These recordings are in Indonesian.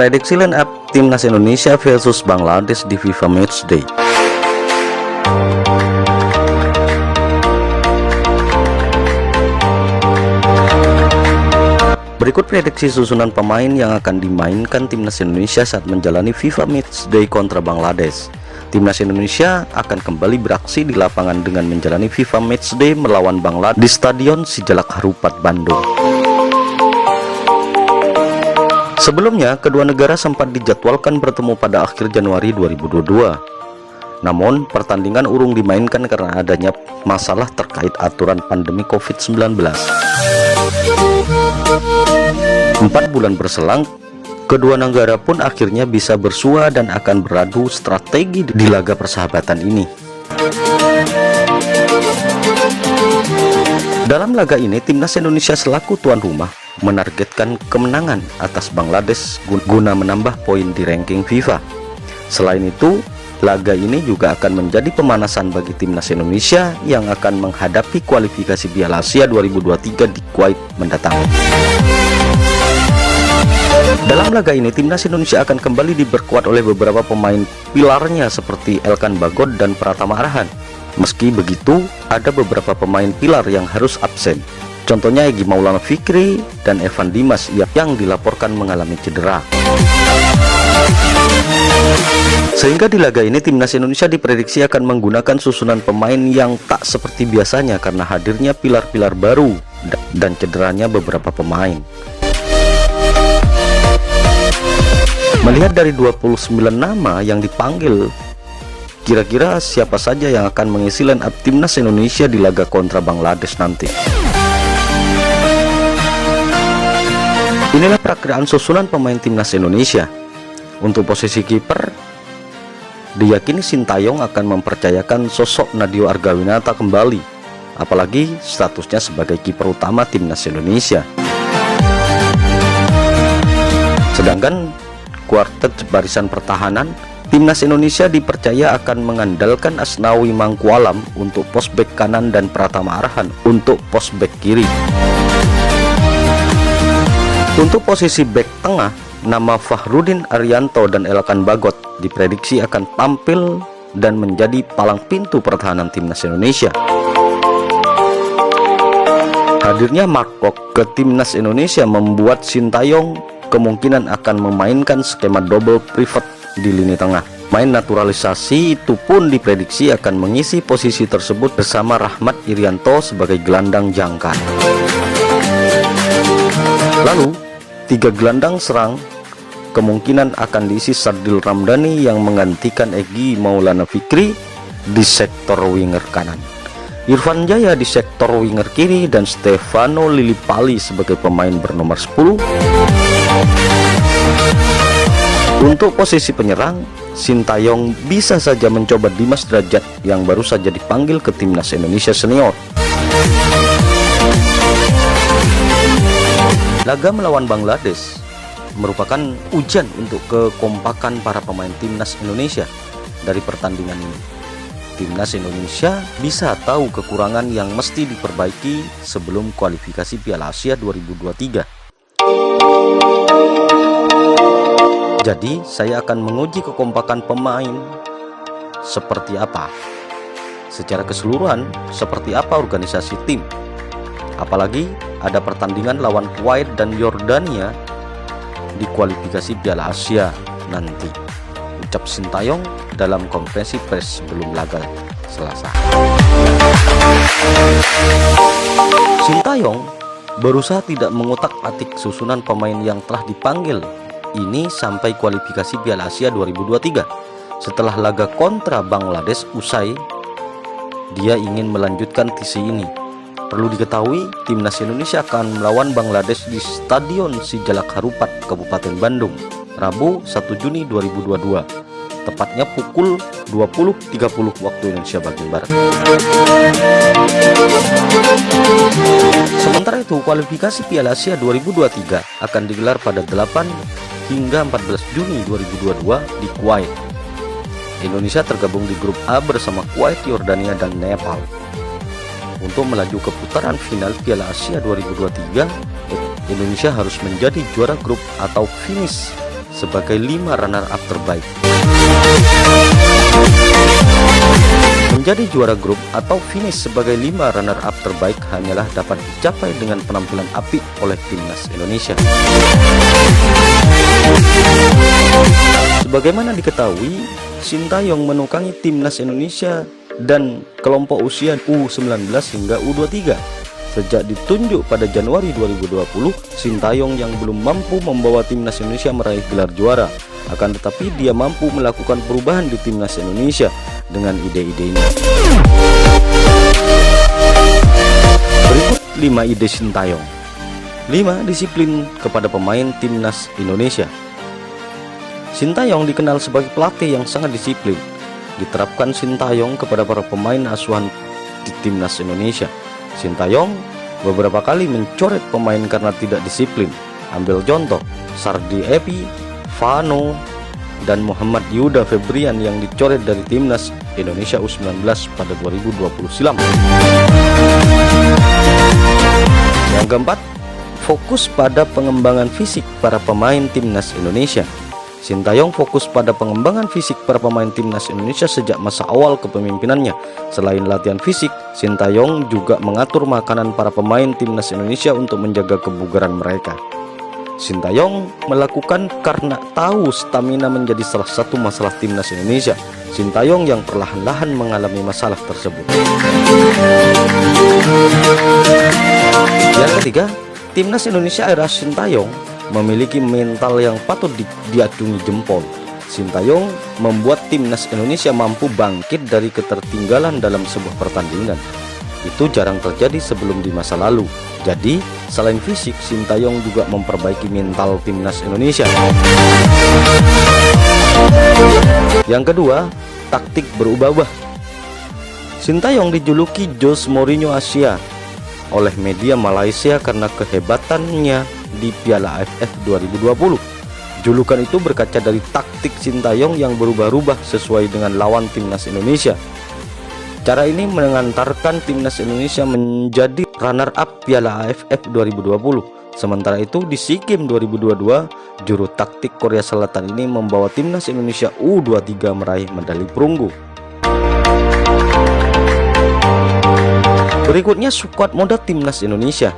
Prediksi line up Timnas Indonesia versus Bangladesh di FIFA Matchday. Berikut prediksi susunan pemain yang akan dimainkan Timnas Indonesia saat menjalani FIFA Matchday kontra Bangladesh. Timnas Indonesia akan kembali beraksi di lapangan dengan menjalani FIFA Matchday melawan Bangladesh di Stadion Sijalak Harupat, Bandung. Sebelumnya, kedua negara sempat dijadwalkan bertemu pada akhir Januari 2022. Namun, pertandingan urung dimainkan karena adanya masalah terkait aturan pandemi COVID-19. 4 bulan berselang, kedua negara pun akhirnya bisa bersua dan akan beradu strategi di laga persahabatan ini. Dalam laga ini, Timnas Indonesia selaku tuan rumah menargetkan kemenangan atas Bangladesh guna menambah poin di ranking FIFA. Selain itu, laga ini juga akan menjadi pemanasan bagi Timnas Indonesia yang akan menghadapi kualifikasi Piala Asia 2023 di Kuwait mendatang. Dalam laga ini, Timnas Indonesia akan kembali diperkuat oleh beberapa pemain pilarnya seperti Elkan Bagot dan Pratama Arhan. Meski begitu, ada beberapa pemain pilar yang harus absen. Contohnya Egy Maulana Fikri dan Evan Dimas yang dilaporkan mengalami cedera. Sehingga di laga ini Timnas Indonesia diprediksi akan menggunakan susunan pemain yang tak seperti biasanya karena hadirnya pilar-pilar baru dan cederanya beberapa pemain. Melihat dari 29 nama yang dipanggil, kira-kira siapa saja yang akan mengisi line up Timnas Indonesia di laga kontra Bangladesh nanti? Inilah perakiraan susunan pemain Timnas Indonesia. Untuk posisi kiper, diyakini Sintayong akan mempercayakan sosok Nadeo Argawinata kembali, apalagi statusnya sebagai kiper utama Timnas Indonesia. Sedangkan kuartet barisan pertahanan Timnas Indonesia dipercaya akan mengandalkan Asnawi Mangkualam untuk pos bek kanan dan Pratama Arhan untuk pos bek kiri. Untuk posisi bek tengah, nama Fahrudin Arianto dan Elkan Bagot diprediksi akan tampil dan menjadi palang pintu pertahanan Timnas Indonesia. Hadirnya Mark Kok ke Timnas Indonesia membuat Sintayong kemungkinan akan memainkan skema double pivot di lini tengah. Main naturalisasi itu pun diprediksi akan mengisi posisi tersebut bersama Rahmat Irianto sebagai gelandang jangkar. Lalu, 3 gelandang serang kemungkinan akan diisi Sardil Ramdhani yang menggantikan Egy Maulana Fikri di sektor winger kanan, Irfan Jaya di sektor winger kiri, dan Stefano Lillipali sebagai pemain bernomor 10. Untuk posisi penyerang, Sintayong bisa saja mencoba Dimas Drajat yang baru saja dipanggil ke Timnas Indonesia Senior. Laga melawan Bangladesh merupakan ujian untuk kekompakan para pemain Timnas Indonesia. Dari pertandingan ini, Timnas Indonesia bisa tahu kekurangan yang mesti diperbaiki sebelum kualifikasi Piala Asia 2023. Jadi, saya akan menguji kekompakan pemain seperti apa. Secara keseluruhan, seperti apa organisasi tim. Apalagi ada pertandingan lawan Kuwait dan Yordania di kualifikasi Piala Asia nanti, ucap Sintayong dalam konferensi pers sebelum laga Selasa. Sintayong berusaha tidak mengutak-atik susunan pemain yang telah dipanggil ini sampai kualifikasi Piala Asia 2023. Setelah laga kontra Bangladesh usai, dia ingin melanjutkan visi ini. Perlu diketahui, Timnas Indonesia akan melawan Bangladesh di Stadion Sijalak Harupat, Kabupaten Bandung, Rabu 1 Juni 2022, tepatnya pukul 20.30 waktu Indonesia bagian Barat. Sementara itu, kualifikasi Piala Asia 2023 akan digelar pada 8 hingga 14 Juni 2022 di Kuwait. Indonesia tergabung di grup A bersama Kuwait, Yordania, dan Nepal. Untuk melaju ke putaran final Piala Asia 2023, Indonesia harus menjadi juara grup atau finish sebagai 5 runner-up terbaik. Menjadi juara grup atau finish sebagai 5 runner-up terbaik hanyalah dapat dicapai dengan penampilan apik oleh timnas Indonesia. Sebagaimana diketahui, Sintayong menukangi timnas Indonesia dan kelompok usia U19 hingga U23. Sejak ditunjuk pada Januari 2020, Sintayong yang belum mampu membawa timnas Indonesia meraih gelar juara. Akan tetapi dia mampu melakukan perubahan di timnas Indonesia dengan ide-idenya. Berikut 5 ide Sintayong. 5 disiplin kepada pemain timnas Indonesia. Sintayong dikenal sebagai pelatih yang sangat disiplin. Diterapkan Sintayong kepada para pemain asuhan di timnas Indonesia. Sintayong beberapa kali mencoret pemain karena tidak disiplin. Ambil contoh, Sardi Epi, Vano, dan Muhammad Yuda Febrian yang dicoret dari timnas Indonesia U19 pada 2020 silam. Yang keempat, fokus pada pengembangan fisik para pemain timnas Indonesia. Sintayong fokus pada pengembangan fisik para pemain timnas Indonesia sejak masa awal kepemimpinannya. Selain latihan fisik, Sintayong juga mengatur makanan para pemain timnas Indonesia untuk menjaga kebugaran mereka. Sintayong melakukan karena tahu stamina menjadi salah satu masalah timnas Indonesia. Sintayong yang perlahan-lahan mengalami masalah tersebut. Yang ketiga, timnas Indonesia era Sintayong memiliki mental yang patut diacungi jempol. Sintayong membuat timnas Indonesia mampu bangkit dari ketertinggalan dalam sebuah pertandingan. Itu jarang terjadi sebelum di masa lalu. Jadi, selain fisik, Sintayong juga memperbaiki mental timnas Indonesia. Yang kedua, taktik berubah-ubah. Sintayong dijuluki Jose Mourinho Asia oleh media Malaysia karena kehebatannya di Piala AFF 2020. Julukan itu berkaca dari taktik Sintayong yang berubah-ubah sesuai dengan lawan timnas Indonesia. Cara ini mengantarkan timnas Indonesia menjadi runner-up Piala AFF 2020. Sementara itu di SEA Games 2022, juru taktik Korea Selatan ini membawa timnas Indonesia U23 meraih medali perunggu. Berikutnya, skuad muda timnas Indonesia.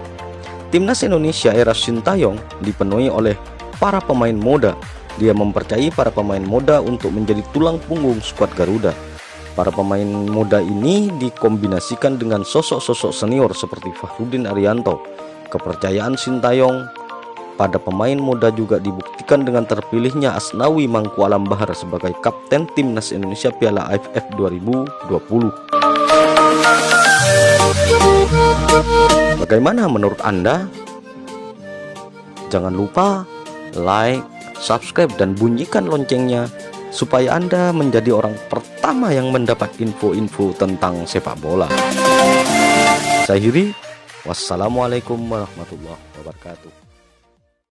Timnas Indonesia era Sintayong dipenuhi oleh para pemain muda. Dia mempercayai para pemain muda untuk menjadi tulang punggung skuad Garuda. Para pemain muda ini dikombinasikan dengan sosok-sosok senior seperti Fahrudin Arianto. Kepercayaan Sintayong pada pemain muda juga dibuktikan dengan terpilihnya Asnawi Mangku Alam Bahar sebagai kapten timnas Indonesia Piala AFF 2020. Bagaimana menurut Anda? Jangan lupa like, subscribe, dan bunyikan loncengnya supaya Anda menjadi orang pertama yang mendapat info-info tentang sepak bola. Saya akhiri, wassalamualaikum warahmatullahi wabarakatuh.